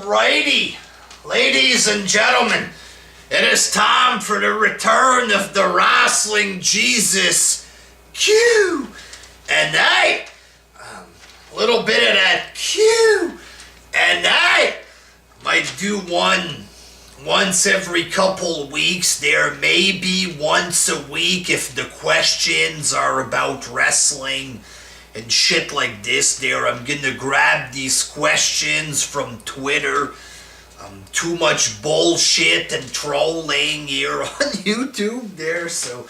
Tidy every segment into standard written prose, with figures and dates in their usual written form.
Alrighty, ladies and gentlemen, it is time for the return of the WrestlingJesus Q&A. A little bit of that Q&A. Might do one once every couple of weeks there, maybe once a week if the questions are about wrestling and shit like this there. I'm gonna grab these questions from Twitter. Too much bullshit and trolling here on YouTube there, so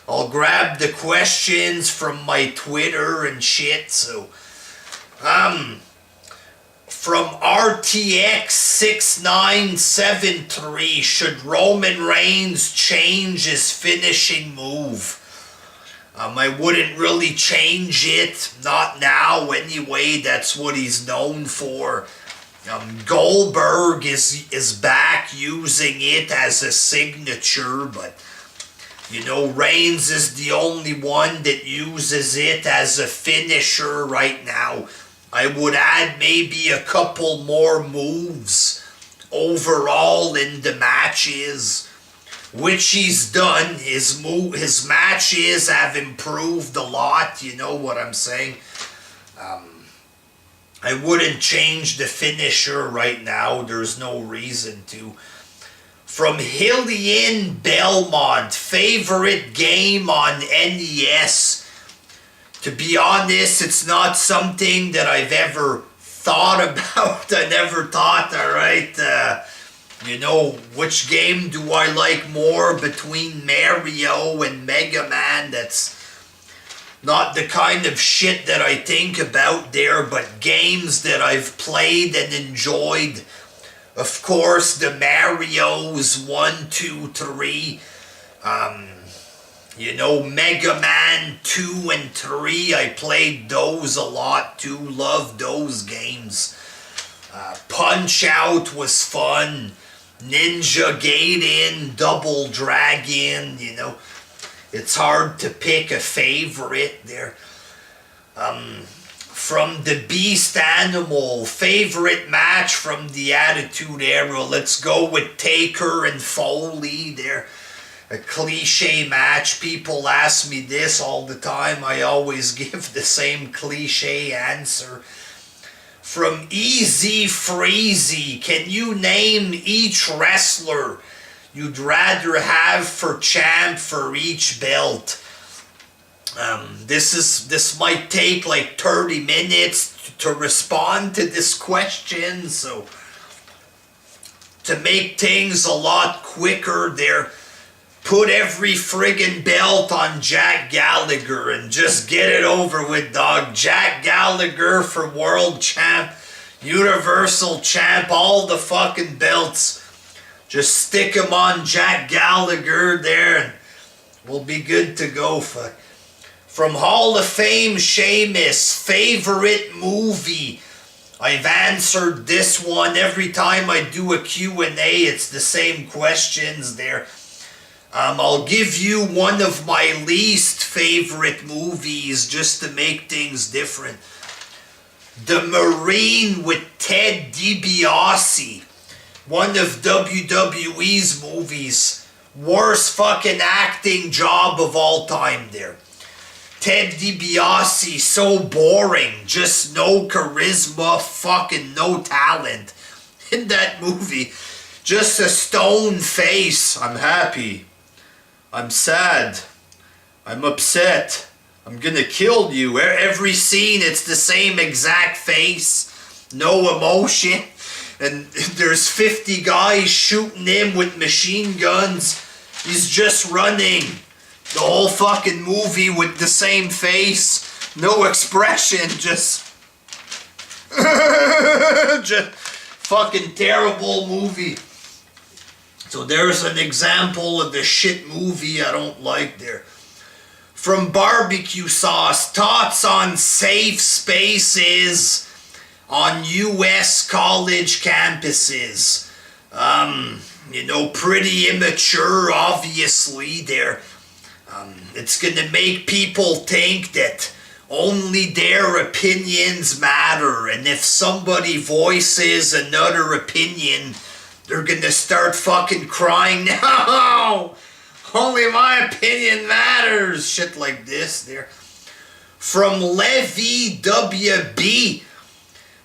I'll grab the questions from my Twitter and shit. So from RTX6973, should Roman Reigns change his finishing move? I wouldn't really change it, not now anyway. That's what he's known for. Goldberg is back using it as a signature, but you know, Reigns is the only one that uses it as a finisher right now. I would add maybe a couple more moves overall in the matches, which he's done. His matches have improved a lot, you know what I'm saying? I wouldn't change the finisher right now. There's no reason to. From Hillian Belmont, favorite game on NES. To be honest, it's not something that I've ever thought about. I never thought, alright, you know, which game do I like more between Mario and Mega Man? That's not the kind of shit that I think about there, but games that I've played and enjoyed. Of course, the Marios 1, 2, 3. You know, Mega Man 2 and 3. I played those a lot too. Loved those games. Punch-Out was fun. Ninja Gaiden, Double Dragon, you know. It's hard to pick a favorite there. From the Beast Animal, favorite match from the Attitude Era. Let's go with Taker and Foley there. A cliche match. People ask me this all the time. I always give the same cliche answer. From Easy Freezy, can you name each wrestler you'd rather have for champ for each belt? This might take like 30 minutes to respond to this question, so to make things a lot quicker there, put every friggin' belt on Jack Gallagher and just get it over with, dog. Jack Gallagher for world champ, universal champ, all the fucking belts. Just stick them on Jack Gallagher there and we'll be good to go. From Hall of Fame Sheamus, favorite movie? I've answered this one every time I do a Q&A. It's the same questions there. I'll give you one of my least favorite movies just to make things different. The Marine with Ted DiBiase. One of WWE's movies. Worst fucking acting job of all time there. Ted DiBiase, so boring. Just no charisma, fucking no talent in that movie. Just a stone face. I'm happy. I'm sad. I'm upset. I'm gonna kill you. Every scene, it's the same exact face. No emotion. And there's 50 guys shooting him with machine guns. He's just running the whole fucking movie with the same face. No expression, just fucking terrible movie. So there's an example of the shit movie I don't like there. From Barbecue Sauce, thoughts on safe spaces on U.S. college campuses. You know, pretty immature, obviously, there. It's gonna make people think that only their opinions matter, and if somebody voices another opinion, they're gonna start fucking crying, no! Only my opinion matters! Shit like this there. From Levy WB,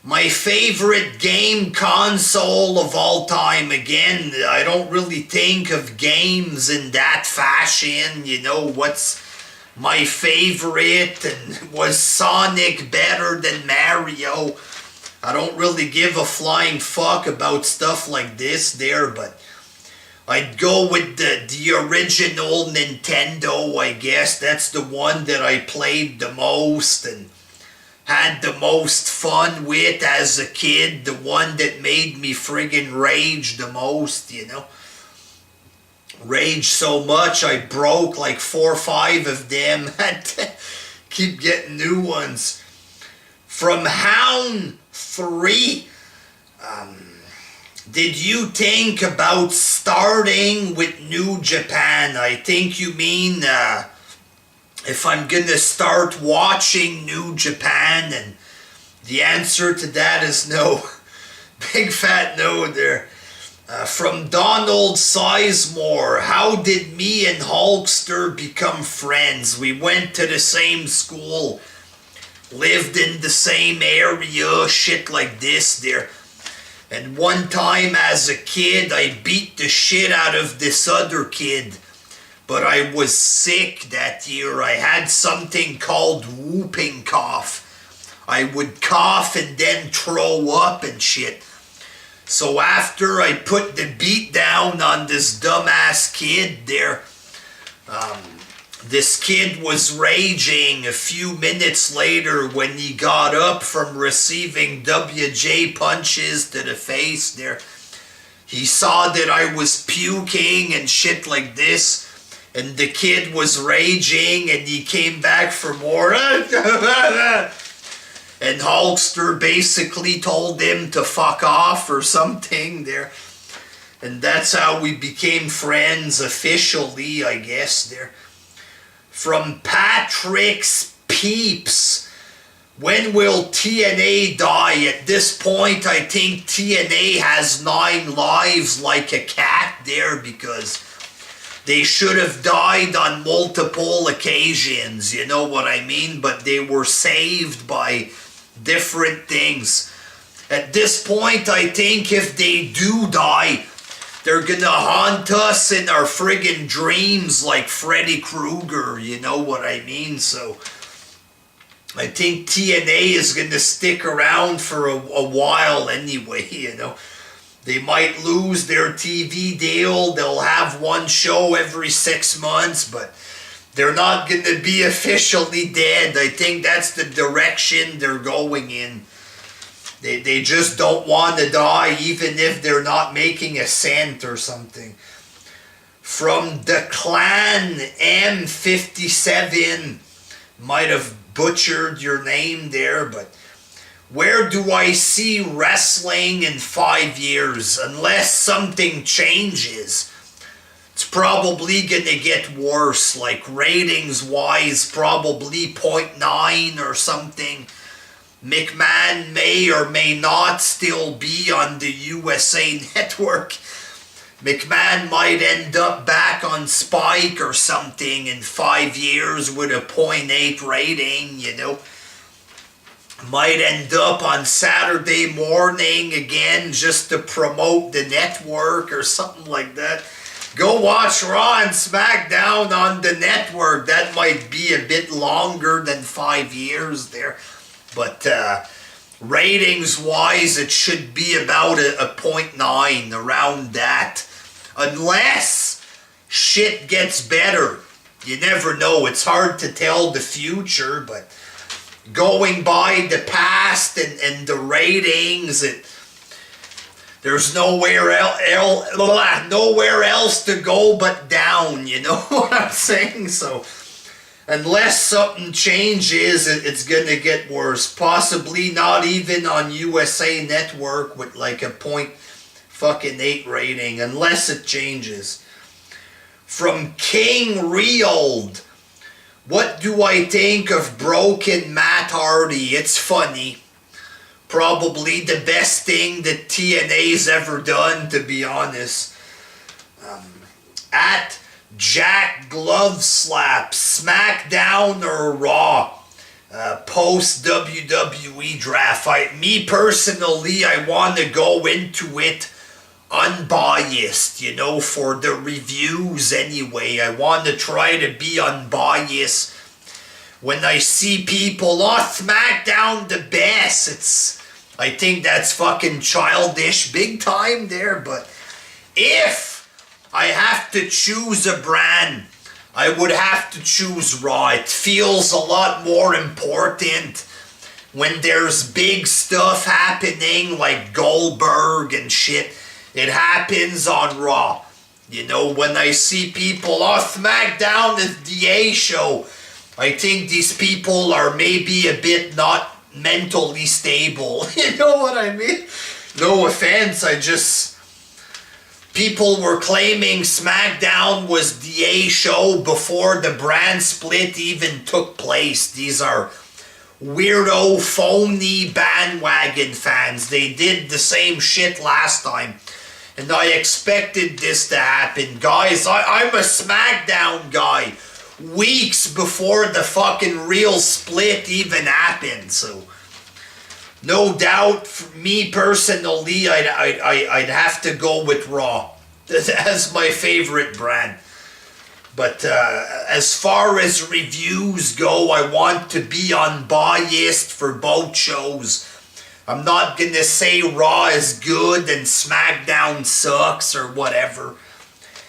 my favorite game console of all time. Again, I don't really think of games in that fashion. You know, what's my favorite, and was Sonic better than Mario? I don't really give a flying fuck about stuff like this there, but I'd go with the original Nintendo, I guess. That's the one that I played the most and had the most fun with as a kid. The one that made me friggin' rage the most, you know. Rage so much I broke like 4 or 5 of them. Had to keep getting new ones. From Hound 3, did you think about starting with New Japan? I think you mean if I'm gonna start watching New Japan, and the answer to that is no. Big fat no there. From Donald Sizemore, how did me and Hulkster become friends? We went to the same school, lived in the same area, shit like this there. And one time as a kid, I beat the shit out of this other kid. But I was sick that year. I had something called whooping cough. I would cough and then throw up and shit. So after I put the beat down on this dumbass kid there, this kid was raging a few minutes later when he got up from receiving WJ punches to the face there. He saw that I was puking and shit like this, and the kid was raging, and he came back for more. And Hulkster basically told him to fuck off or something there. And that's how we became friends officially, I guess there. From Patrick's Peeps, when will TNA die? At this point, I think TNA has 9 lives like a cat there, because they should have died on multiple occasions, you know what I mean? But they were saved by different things. At this point, I think if they do die, they're gonna haunt us in our friggin' dreams like Freddy Krueger, you know what I mean? So I think TNA is gonna stick around for a while anyway, you know. They might lose their TV deal, they'll have one show every 6 months, but they're not going to be officially dead. I think that's the direction they're going in. They just don't want to die, even if they're not making a cent or something. From the Clan M57, might have butchered your name there, but where do I see wrestling in 5 years? Unless something changes, it's probably gonna get worse, like ratings-wise, probably 0.9 or something. McMahon may or may not still be on the USA Network. McMahon might end up back on Spike or something in 5 years with a 0.8 rating, you know. Might end up on Saturday morning again just to promote the network or something like that. Go watch Raw and SmackDown on the network. That might be a bit longer than 5 years there. But ratings-wise, it should be about a 0.9, around that. Unless shit gets better. You never know. It's hard to tell the future, but going by the past and the ratings, there's nowhere else to go but down, you know what I'm saying? So, unless something changes, it's gonna get worse. Possibly not even on USA Network with like a 0.8 rating, unless it changes. From King Reald, What do I think of broken Matt Hardy? It's funny. Probably the best thing that TNA's ever done, to be honest. At Jack Glove Slap, SmackDown or Raw? Post WWE draft. Me personally, I want to go into it unbiased, for the reviews anyway. I want to try to be unbiased. When I see people, SmackDown the best, I think that's fucking childish big time there, but if I have to choose a brand, I would have to choose Raw. It feels a lot more important when there's big stuff happening like Goldberg and shit. It happens on Raw. When I see people, SmackDown is the A show, I think these people are maybe a bit not mentally stable. You know what I mean? No offense, people were claiming SmackDown was the A show before the brand split even took place. These are weirdo, phony bandwagon fans. They did the same shit last time. And I expected this to happen. Guys, I'm a SmackDown guy. Weeks before the fucking real split even happened. So, no doubt, for me personally, I'd have to go with Raw as my favorite brand. But as far as reviews go, I want to be unbiased for both shows. I'm not gonna say Raw is good and SmackDown sucks or whatever.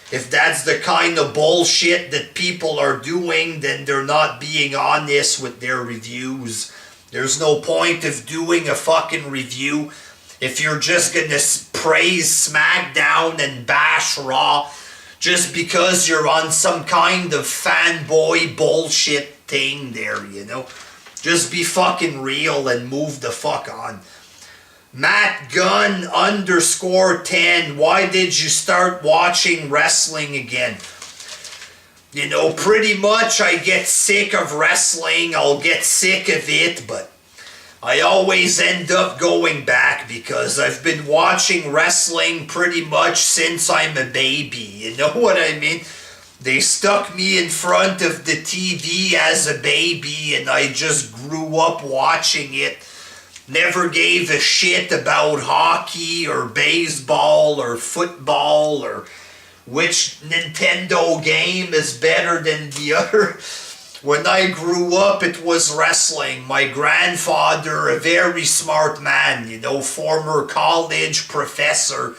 If that's the kind of bullshit that people are doing, then they're not being honest with their reviews. There's no point of doing a fucking review if you're just gonna praise SmackDown and bash Raw just because you're on some kind of fanboy bullshit thing there, Just be fucking real and move the fuck on. Matt Gunn _10, why did you start watching wrestling again? Pretty much I get sick of wrestling, I'll get sick of it, but I always end up going back because I've been watching wrestling pretty much since I'm a baby, you know what I mean? They stuck me in front of the TV as a baby and I just grew up watching it. Never gave a shit about hockey or baseball or football or which Nintendo game is better than the other. When I grew up, it was wrestling. My grandfather, a very smart man, former college professor,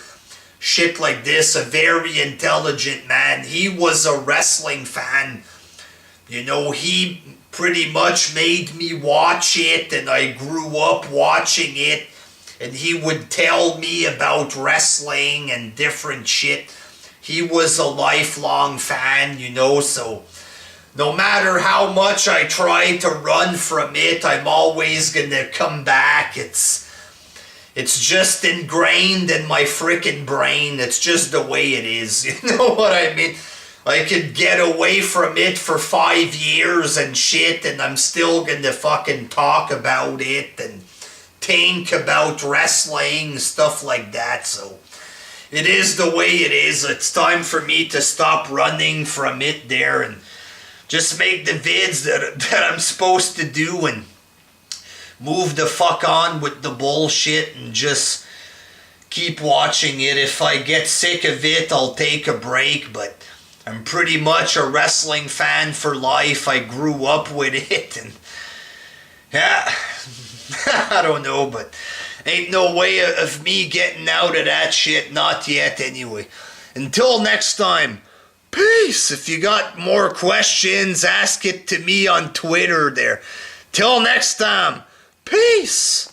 shit like this, a very intelligent man. He was a wrestling fan. He pretty much made me watch it, and I grew up watching it, and he would tell me about wrestling and different shit. He was a lifelong fan, so no matter how much I try to run from it, I'm always gonna come back. It's just ingrained in my freaking brain. It's just the way it is, you know what I mean? I could get away from it for 5 years and shit, and I'm still gonna fucking talk about it and think about wrestling, stuff like that, so it is the way it is. It's time for me to stop running from it there and just make the vids that I'm supposed to do and move the fuck on with the bullshit and just keep watching it. If I get sick of it, I'll take a break, but I'm pretty much a wrestling fan for life. I grew up with it, and yeah, I don't know, but ain't no way of me getting out of that shit, not yet anyway. Until next time, peace. If you got more questions, ask it to me on Twitter there. Till next time, peace.